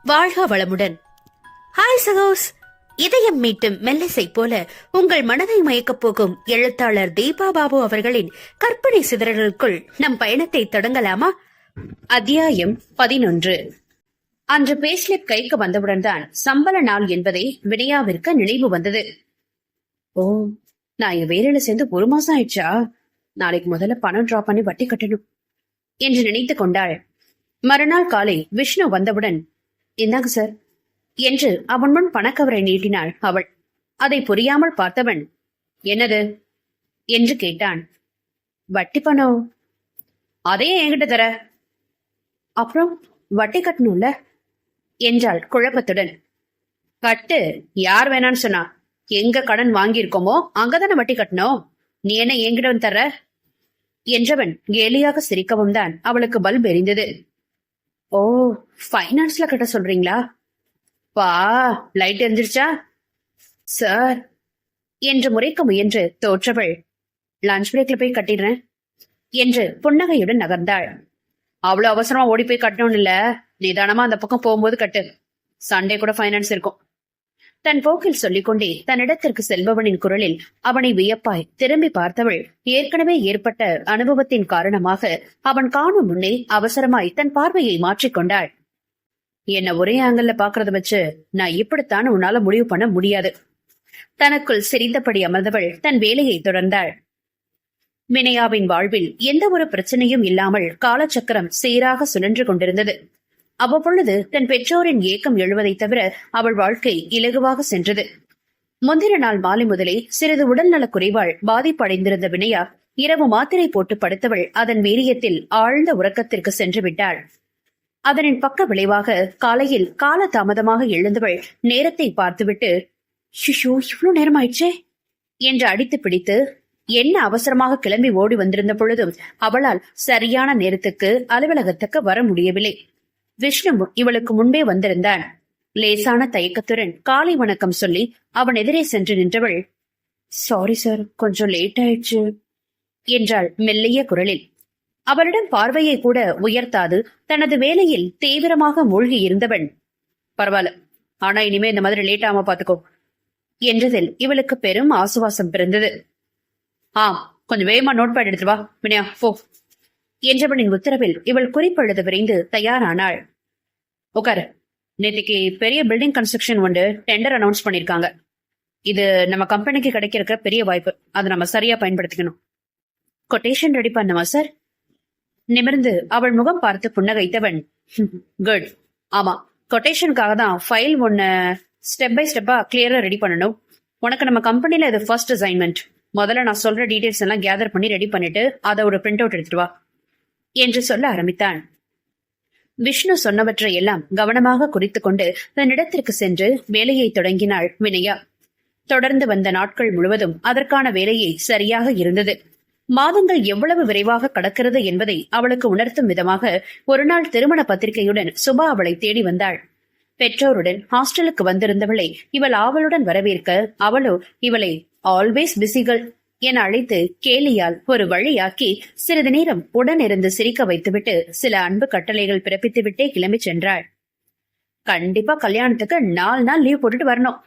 வாழ்க வளமுடன். ஹாய் சகோஸ். இதயம் மீட்டும் மெல்லிசை போல உங்கள் மனதை மயக்கப் போகும் எழுத்தாளர் தீபா பாபு அவர்களின் கற்பனை சிதறலுக்குள் நம் பயணத்தை தொடங்கலாமா? அத்தியாயம் 11. அன்று பேஸ்லிப் கைக்கு வந்தவுடன் தான் சம்பள நாள் என்பதை வினயாவிற்கு நினைவு வந்தது. ஓ, நான் என் வேலையில சேர்ந்து 1 மாசம் ஆயிடுச்சா? நாளைக்கு முதல்ல பணம் டிரா பண்ணி வட்டி கட்டணும் என்று நினைத்துக் கொண்டாள். மறுநாள் காலை விஷ்ணு வந்தவுடன், இந்தாங்க சார் என்று அவன் முன் பணக்கவரை நீட்டினாள் அவள். அதை புரியாமல் பார்த்தவன், என்னது என்று கேட்டான். வட்டி பணம். அதையே என்கிட்ட தர. அப்புறம் வட்டி கட்டணும்ல என்றாள் குழப்பத்துடன். கட்டு, யார் வேணான்னு சொன்னா? எங்க கடன் வாங்கியிருக்கோமோ அங்கதானே வட்டி கட்டணும். நீ என்ன என்கிட்ட தர்ற என்றவன் கேலியாக சிரிக்கவும் தான் அவளுக்கு பல்ப் எரிந்தது. ஓ, ஃபைனான்ஸ்ல கட்ட சொல்றீங்களா? பா, லைட் எரிஞ்சிருச்சா சார் என்று முறைக்க முயன்று தோற்றவள், லஞ்ச் பிரேக்ல போய் கட்டிடுறேன் என்று புன்னகையுடன் நகர்ந்தாள். அவ்வளவு அவசரமா ஓடி போய் கட்டணும் இல்ல, நிதானமா அந்த பக்கம் போகும்போது கட்டு. சண்டே கூட ஃபைனான்ஸ் இருக்கும். தன் போக்கில் சொல்லிக்கொண்டே தன்னிடத்திற்கு செல்பவனின் குரலில் அவனை வியப்பாய் திரும்பி பார்த்தவள் ஏற்கனவே ஏற்பட்ட அனுபவத்தின் காரணமாக அவன் காணும் முன்னே அவசரமாய் தன் பார்வையை மாற்றிக்கொண்டாள். என்ன ஒரே ஆங்கிள் பாக்குறத வச்சு நான் இப்படித்தான் உன்னால முடிவு பண்ண முடியாது. தனக்குள் சிரித்தபடி அமர்ந்தவள் தன் வேலையை தொடர்ந்தாள். வினயாவின் வாழ்வில் எந்த ஒரு பிரச்சனையும் இல்லாமல் காலச்சக்கரம் சீராக சுழன்று கொண்டிருந்தது. அவ்வப்பொழுது தன் பெற்றோரின் ஏக்கம் எழுவதை தவிர அவள் வாழ்க்கை இலகுவாக சென்றது. முந்தின நாள் மாலை முதலே சிறிது உடல்நலக் குறைவால் பாதிப்படைந்திருந்த வினயா இரவு மாத்திரை போட்டு படுத்தவள் அதன் வீரியத்தில் ஆழ்ந்த உறக்கத்திற்கு சென்று விட்டாள். அதனின் பக்க விளைவாக காலையில் கால தாமதமாக எழுந்தவள் நேரத்தை பார்த்துவிட்டு, ஷிஷோ, இவ்வளவு நேரம் ஆயிடுச்சே என்று அடித்து பிடித்து என்ன அவசரமாக கிளம்பி ஓடி வந்திருந்த பொழுதும் அவளால் சரியான நேரத்துக்கு அலுவலகத்துக்கு வர முடியவில்லை. விஷ்ணு இவளுக்கு முன்பே வந்திருந்தான். லேசான தயக்கத்துடன் காலை வணக்கம் சொல்லி அவன் எதிரே சென்று நின்றவள், சாரி சார், கொஞ்சம் லேட் ஆயிடுச்சு என்றாள் மெல்லிய குரலில். அவளிடம் பார்வையை கூட உயர்த்தாது தனது வேலையில் தீவிரமாக மூழ்கி இருந்தவன், பரவாயில்ல, ஆனா இனிமே இந்த மாதிரி லேட் ஆகாம பாத்துக்கோ என்றதில் இவளுக்கு பெரும் ஆசுவாசம் பிறந்தது. கொஞ்சம் வேகமா நோட் பேட் எடுத்துட்டு வா வினயா, போ என்றவனின் உத்தரவில் இவள் குறிப்பெழுத விரைந்து தயாரானாள். உட்காரு, நேற்றுக்கு பெரிய பில்டிங் கன்ஸ்ட்ரக்ஷன் ஒன்று டெண்டர் அனௌன்ஸ் பண்ணிருக்காங்க. இது நம்ம கம்பெனிக்கு கிடைக்கிற பெரிய வாய்ப்பு. அதை நம்ம சரியா பயன்படுத்திக்கணும். கொட்டேஷன் ரெடி பண்ணுமா சார்? நிமிர்ந்து அவள் முகம் பார்த்து புன்னகைத்தவன், குட். ஆமா, கொட்டேஷனுக்காக தான் ஃபைல் ஒன்னு ஸ்டெப் பை ஸ்டெப்பா கிளியரா ரெடி பண்ணணும். உனக்கு நம்ம கம்பெனில இது ஃபர்ஸ்ட் அசைன்மெண்ட். முதல்ல நான் சொல்ற டீடைல்ஸ் எல்லாம் கேதர் பண்ணி ரெடி பண்ணிட்டு அதை ஒரு பிரிண்ட் அவுட் எடுத்துட்டு வா என்று சொல்ல ஆரம்பித்தான். விஷ்ணு சொன்னவற்றை எல்லாம் கவனமாக குறித்து கொண்டு தன்னிடத்திற்கு சென்று வேலையை தொடங்கினாள் வினயா. தொடர்ந்து வந்த நாட்கள் முழுவதும் அதற்கான வேலையை சரியாக இருந்தது. மாதங்கள் எவ்வளவு விரைவாக கடக்கிறது என்பதை அவளுக்கு உணர்த்தும் விதமாக ஒரு நாள் திருமண பத்திரிகையுடன் சுபா அவளை தேடி வந்தாள். பெற்றோருடன் ஹாஸ்டலுக்கு வந்திருந்தவளை இவள் ஆவலுடன் வரவேற்க அவளோ இவளை ஆல்வேஸ் பிசிகள் என அழைத்து கேலியால் ஒரு வழியாக்கி சிறிது நேரம் உடனிருந்து சிரிக்க வைத்துவிட்டு சில அன்பு கட்டளைகள் பிறப்பித்துவிட்டே கிளம்பி சென்றாள். கண்டிப்பா கல்யாணத்துக்கு 4 நாள் லீவ் போட்டுட்டு வரணும்.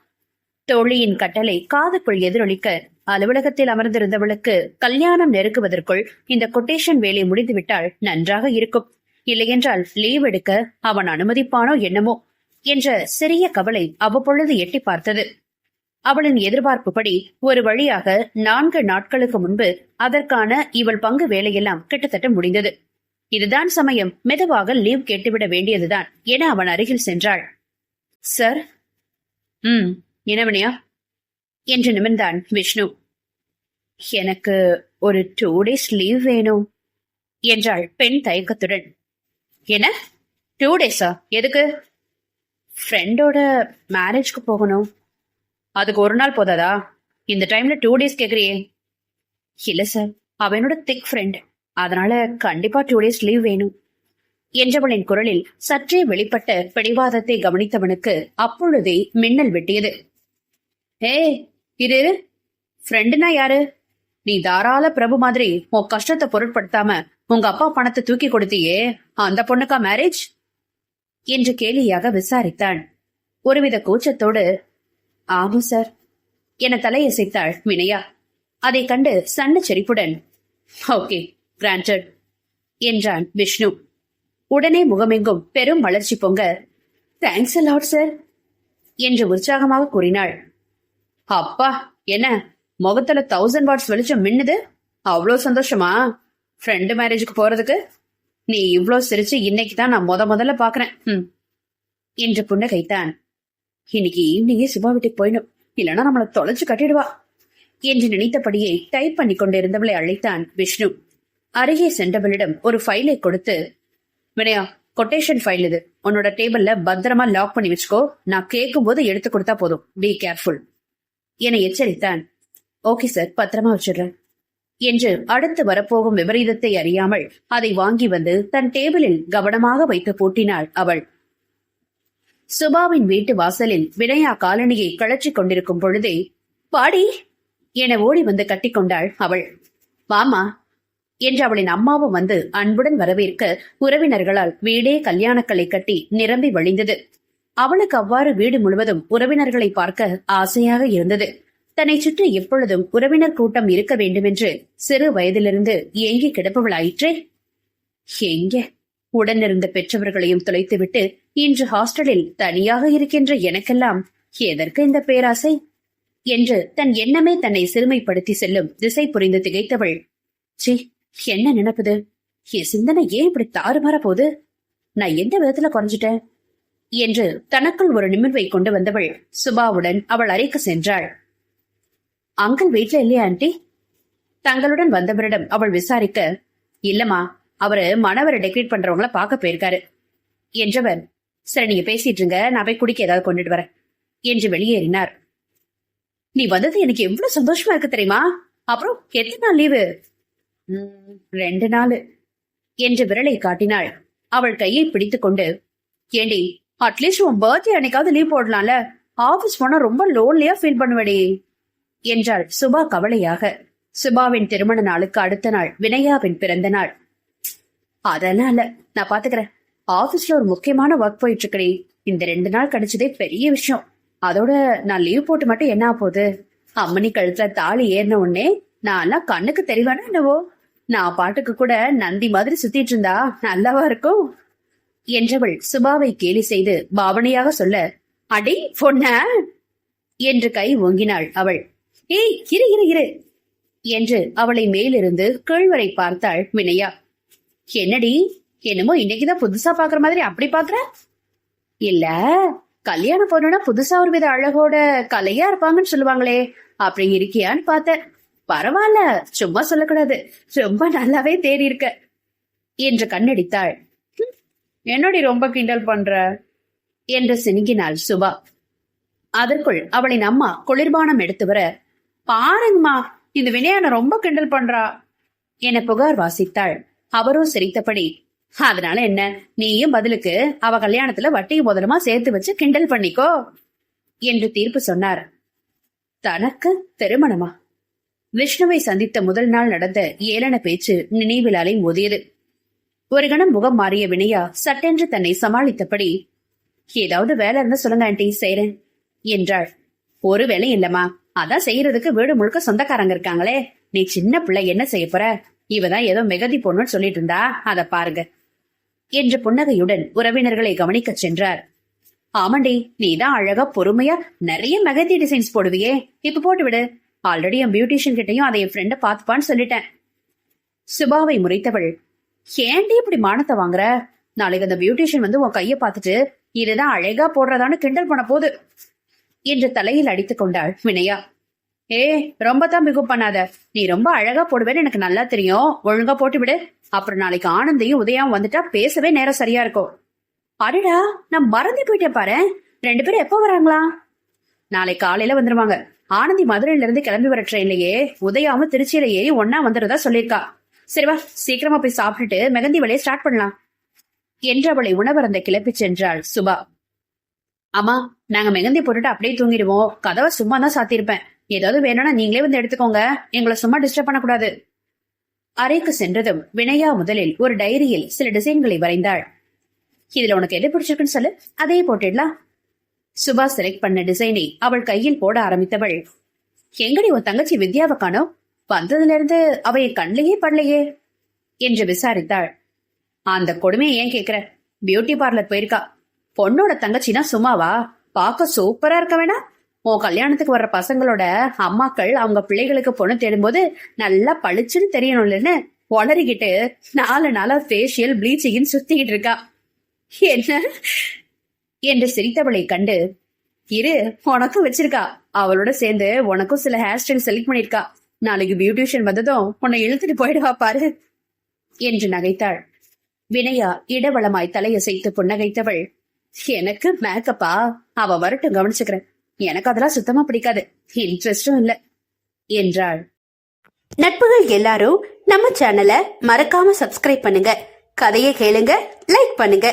தோழியின் கட்டளை காதுக்குள் எதிரொலிக்க அலுவலகத்தில் அமர்ந்திருந்தவளுக்கு கல்யாணம் நெருக்குவதற்குள் இந்த கொட்டேஷன் வேலை முடிந்துவிட்டால் நன்றாக இருக்கும். இல்லையென்றால் லீவ் எடுக்க அவன் அனுமதிப்பானோ என்னமோ என்ற சிறிய கவலை அவ்வப்பொழுது எட்டி பார்த்தது. அவளின் எதிர்பார்ப்புப்படி ஒரு வழியாக 4 நாட்களுக்கு முன்பு அதற்கான இவள் பங்கு வேலையெல்லாம் கிட்டத்தட்ட முடிந்தது. இதுதான் சமயம், மெதுவாக லீவ் கேட்டுவிட வேண்டியதுதான் என அவன் அருகில் சென்றாள். சார். என்ன வினயா என்று நிமிர்ந்தான் விஷ்ணு. எனக்கு ஒரு 2 days லீவ் வேணும் என்றாள் பெண் தயக்கத்துடன். என்ன 2 days? எதுக்கு? ஃப்ரெண்டோட மேரேஜ்க்கு போகணும். அதுக்கு 1 நாள் போதாதா? இந்த டைம்ல 2 days கேக்குறியே? இல்ல சார், அவனோட திக் ஃப்ரெண்ட், அதனால கண்டிப்பா 2 days லீவ் வேணும் என்றவளின் குரலில் சற்றே வெளிப்பட்ட பிடிவாதத்தை கவனித்தவனுக்கு அப்பொழுதே மின்னல் வெட்டியது. இது ஃப்ரெண்டுனா யாரு? நீ தாராள பிரபு மாதிரி உன் கஷ்டத்தை பொருட்படுத்தாம உங்க அப்பா பணத்தை தூக்கி கொடுத்தியே, அந்த பொண்ணுக்கா மேரேஜ்? என்று கேலியாக விசாரித்தான். ஒருவித கூச்சத்தோடு ஆமா சார் என தலையசைத்தாள் வினயா. அதை கண்டு சன்ன செறிப்புடன் ஓகே கிராண்டட் என்றான் விஷ்ணு. உடனே முகமெங்கும் பெரும் வளர்ச்சி பொங்க தேங்க்ஸ் அ லாட் சார் என்று உற்சாகமாக கூறினாள். அப்பா என்ன முகத்துல 1000 வாட்ஸ் வெளிச்சம் மின்னுது, அவ்வளோ சந்தோஷமா ஃப்ரெண்டு மேரேஜுக்கு போறதுக்கு? நீ இவ்ளோ சிரிச்சு இன்னைக்கு தான் நான் முதல்ல பாக்குறேன் என்று புன்னகைத்தான். இன்னைக்கு ஈவினிங்கே சிவா வீட்டுக்கு போயிடும், இல்லைன்னா நம்மளை தொலைச்சு கட்டிடுவா என்று நினைத்தபடியே டைப் பண்ணி கொண்டிருந்தவளை அழைத்தான் விஷ்ணு. அருகே சென்றவளிடம் ஒரு ஃபைலை கொடுத்து, வினயா கொட்டேஷன் ஃபைல் இது, உன்னோட டேபிள்ல பத்திரமா லாக் பண்ணி வச்சுக்கோ, நான் கேட்கும் போது எடுத்து கொடுத்தா போதும், பி கேர்ஃபுல் என எச்சரித்தான். ஓகே சார், பத்திரமா வச்சிடுறேன் என்று அடுத்து வரப்போகும் விபரீதத்தை அறியாமல் அதை வாங்கி வந்து தன் டேபிளில் கவனமாக வைத்து பூட்டினாள் அவள். சுபாவின் வீட்டு வாசலில் வினயா காலணியை கழற்றிக் கொண்டிருக்கும் பொழுதே பாடி என ஓடி வந்து கட்டிக்கொண்டாள் அவள். வாமா என்று அவளின் அம்மாவும் வந்து அன்புடன் வரவேற்க உறவினர்களால் வீடே கல்யாணக்களை கட்டி நிரம்பி வழிந்தது. அவளுக்கு அவ்வாறு வீடு முழுவதும் உறவினர்களை பார்க்க ஆசையாக இருந்தது. தன்னை சுற்றி எப்பொழுதும் உறவினர் கூட்டம் இருக்க வேண்டுமென்று சிறு வயதிலிருந்து ஏங்கி கிடப்பவளாயிற்றே. எங்கே உடனிருந்த பெற்றவர்களையும் தொலைத்துவிட்டு இன்று ஹாஸ்டலில் தனியாக இருக்கின்ற எனக்கெல்லாம் எதற்கு இந்த பேராசை என்று தன் எண்ணமே தன்னை சிறுமைப்படுத்தி செல்லும் திசை புரிந்து திகைத்தவள். சி, என்ன நினைப்பது? என் சிந்தனை ஏன் இப்படி தாறுமாற போகுது? நான் எந்த விதத்துல குறைஞ்சிட்டேன் என்று தனக்குள் ஒரு நிமிர்வை கொண்டு வந்தவள் சுபாவுடன் அவள் அறைக்கு சென்றாள். அங்கிள் வீட்ல இல்லையா ஆண்டி? தங்களுடன் வந்தவரிடம் அவள் விசாரிக்க, இல்லம்மா, அவரு மணவரை டெக்கரேட் பண்றவங்கள பார்க்க போயிருக்காரு என்றவர், சரி நீங்க பேசிட்டு இருங்க, நான் போய் குடிக்க ஏதாவது கொண்டுட்டு வரேன் என்று வெளியேறினார். நீ வந்தது எனக்கு எவ்வளவு சந்தோஷமா இருக்கு தெரியுமா? அப்புறம் எத்தனை நாள் லீவு? 2 நாள் என்று விரலை காட்டினாள். அவள் கையை பிடித்துக் கொண்டு, ஏண்டி அட்லீஸ்ட் உன் பர்த்டே அன்னைக்காவது லீவ் போடலாம்ல, ஆபீஸ் போனா ரொம்ப லோன்லியா ஃபீல் பண்ணுவடி என்றாள் சுபா கவலையாக. சுபாவின் திருமண நாளுக்கு அடுத்த நாள் வினயாவின் பிறந்த நாள். அதெல்லாம் இல்ல, நான் பாத்துக்கிறேன், ஆபீஸ்ல ஒரு முக்கியமான ஒர்க் போயிட்டு இருக்கடி, இந்த 2 நாள் கிடைச்சதே பெரிய விஷயம், அதோட நான் லீவ் போட்டு மட்டும் என்ன போகுது? அம்மனி கழுத்துல தாலி ஏறின உடனே நான் எல்லாம் கண்ணுக்கு தெரியவானா என்னவோ, நான் பாட்டுக்கு கூட நந்தி மாதிரி சுத்திட்டு இருந்தா நல்லாவா இருக்கும் என்றவள் சுபாவை கேலி செய்து பாவனையாக சொல்ல, அடி பொண்ண என்று கை ஓங்கினாள் அவள். ஏய் இரு இரு இரு என்று அவளை மேலிருந்து கீழ்வரை பார்த்தாள் வினயா. என்னடி, என்னமோ இன்னைக்குதான் புதுசா பாக்குற மாதிரி அப்படி பாக்குற? இல்ல, கல்யாணம் பொண்ணுனா புதுசா ஒரு வித அழகோட கலையா இருப்பாங்கன்னு சொல்லுவாங்களே, அப்படி இருக்கியான்னு பார்த்தேன். பரவாயில்ல, சும்மா சொல்லக்கூடாது, ரொம்ப நல்லாவே தேடி இருக்க என்று கண்ணடித்தாள். என்னடி ரொம்ப கிண்டல் பண்ற என்று சினுங்கினாள் சுபா. அதற்குள் அவளின் அம்மா குளிர்பானம் எடுத்து வர, பாருங்கம்மா, இந்த வினயான ரொம்ப கிண்டல் பண்றா என புகார் வாசித்தாள். அவரோ சிரித்தபடி, அதனால என்ன, நீயும் பதிலுக்கு அவ கல்யாணத்துல வட்டி முதலமா சேர்த்து வச்சு கிண்டல் பண்ணிக்கோ என்று தீர்ப்பு சொன்னார். தனக்கு திருமணமா? விஷ்ணுவை சந்தித்த முதல் நாள் நடந்த ஏளன பேச்சு நினைவில் அலை மோதியது. ஒரு கணம் முகம் மாறிய வினயா சட்டென்று தன்னை சமாளித்தபடி, ஏதாவது வேலை இருந்தா சொல்லுங்க ஆண்டி, செய்றேன் என்றாள். ஒரு வேலை இல்லம்மா, அதான் செய்யறதுக்கு வீடு முழுக்க சொந்தக்காரங்க இருக்காங்களே, நீ சின்ன பிள்ளை என்ன செய்ய போற? இவதான் ஏதோ மெகதி பொண்ணுன்னு சொல்லிட்டு இருந்தா, அத பாருங்க என்று புன்னகையுடன் உறவினர்களை கவனிக்க சென்றார். ஆமாண்டி, நீதான் அழகா பொறுமையா நிறைய மெகதி டிசைன்ஸ் போடுவியே, இப்ப போட்டு விடு, ஆல்ரெடி என் பியூட்டிஷியன் கிட்டையும் அதை என் ஃப்ரெண்ட பாத்துப்பான்னு சொல்லிட்டேன். சுபாவை முறைத்தவள், ஏண்டி இப்படி மானத்தை வாங்குற? நாளைக்கு அந்த பியூட்டிஷியன் வந்து உன் கைய பாத்துட்டு இதுதான் அழகா போடுறதான்னு கிண்டல் பண்ண போது என்று தலையில் அடித்துக் கொண்டாள் வினயா. ஏ, ரொம்ப தான் பிகு பண்ணாத, நீ ரொம்ப அழகா போடுவேன்னு எனக்கு நல்லா தெரியும், ஒழுங்கா போட்டு விடு, அப்புறம் நாளைக்கு ஆனந்தையும் உதயாவும் வந்துட்டா பேசவே நேரம் சரியா இருக்கும். அடடா, நான் மறந்து போயிட்டேன் பாரு, 2 பேரும் எப்ப வராங்களா? நாளை காலையில வந்துருவாங்க. ஆனந்தி மதுரையில இருந்து கிளம்பி வர ட்ரெயின்லயே உதயாவும் திருச்சியில ஏறி ஒன்னா வந்துடுறதா சொல்லியிருக்கா. சரிவா, சீக்கிரமா போய் சாப்பிட்டுட்டு மெகந்தி வேலையை ஸ்டார்ட் பண்ணலாம் என்று அவளை உணவருந்த கிளப்பி சென்றாள் சுபா. ஆமா, நாங்க மெகந்தி போட்டுட்டு அப்படியே தூங்கிடுவோம், கதவை சும்மா தான் சாத்திருப்பேன், ஏதாவது வேணும்னா நீங்களே வந்து எடுத்துக்கோங்க, எங்களை சும்மா டிஸ்டர்ப் பண்ணக்கூடாது. அறைக்கு சென்றதும் வினயா முதலில் ஒரு டைரியில் சில டிசைன்களை வரைந்தாள். இதுல உனக்கு எது பிடிச்சிருக்குன்னு சொல்லு, அதையே போட்டுடலாம். சுபா செலக்ட் பண்ண டிசைனை அவள் கையில் போட ஆரம்பித்தவள், எங்கடி உன் தங்கச்சி வித்யாவை காணோம்? வந்ததுல இருந்து அவ என் கண்ணிலேயே படலையே என்று விசாரித்தாள். அந்த கொடுமையை ஏன் கேக்குற? பியூட்டி பார்லர் போயிருக்கா. பொண்ணோட தங்கச்சினா சும்மாவா? பார்க்க சூப்பரா இருக்க வேணா? உன் கல்யாணத்துக்கு வர்ற பசங்களோட அம்மாக்கள் அவங்க பிள்ளைகளுக்கு பொண்ணு தேடும்போது நல்லா பளிச்சுன்னு தெரியணும்லன்னு உளறிக்கிட்டு 4 நாளா ஃபேஷியல் ப்ளீச்சிங் சுத்திக்கிட்டு இருக்கா. என்ன என்று சிரித்தவளை கண்டு, இரு உனக்கும் வச்சிருக்கா. அவளோட சேர்ந்து உனக்கும் சில ஹேர் ஸ்டைல் செலக்ட் பண்ணிருக்கா. நாளைக்கு பியூட்டிஷியன் வந்ததும் உன்னை இழுத்துட்டு போயிடுவா பாரு என்று நகைத்தாள். வினயா இடவளமாய் தலையசைத்து புன்னகைத்தவள், எனக்கு மேக்கப்பா? அவ வரட்டும், கவனிச்சுக்கிறேன். எனக்கு அதெல்லாம் சுத்தமா பிடிக்காது, இன்ட்ரெஸ்டும் இல்ல என்றாள். நட்புகள் எல்லாரும் நம்ம சேனலை மறக்காம சப்ஸ்கிரைப் பண்ணுங்க. கதையை கேளுங்க, லைக் பண்ணுங்க,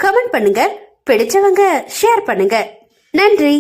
கமெண்ட் பண்ணுங்க, பிடிச்சவங்க ஷேர் பண்ணுங்க. நன்றி.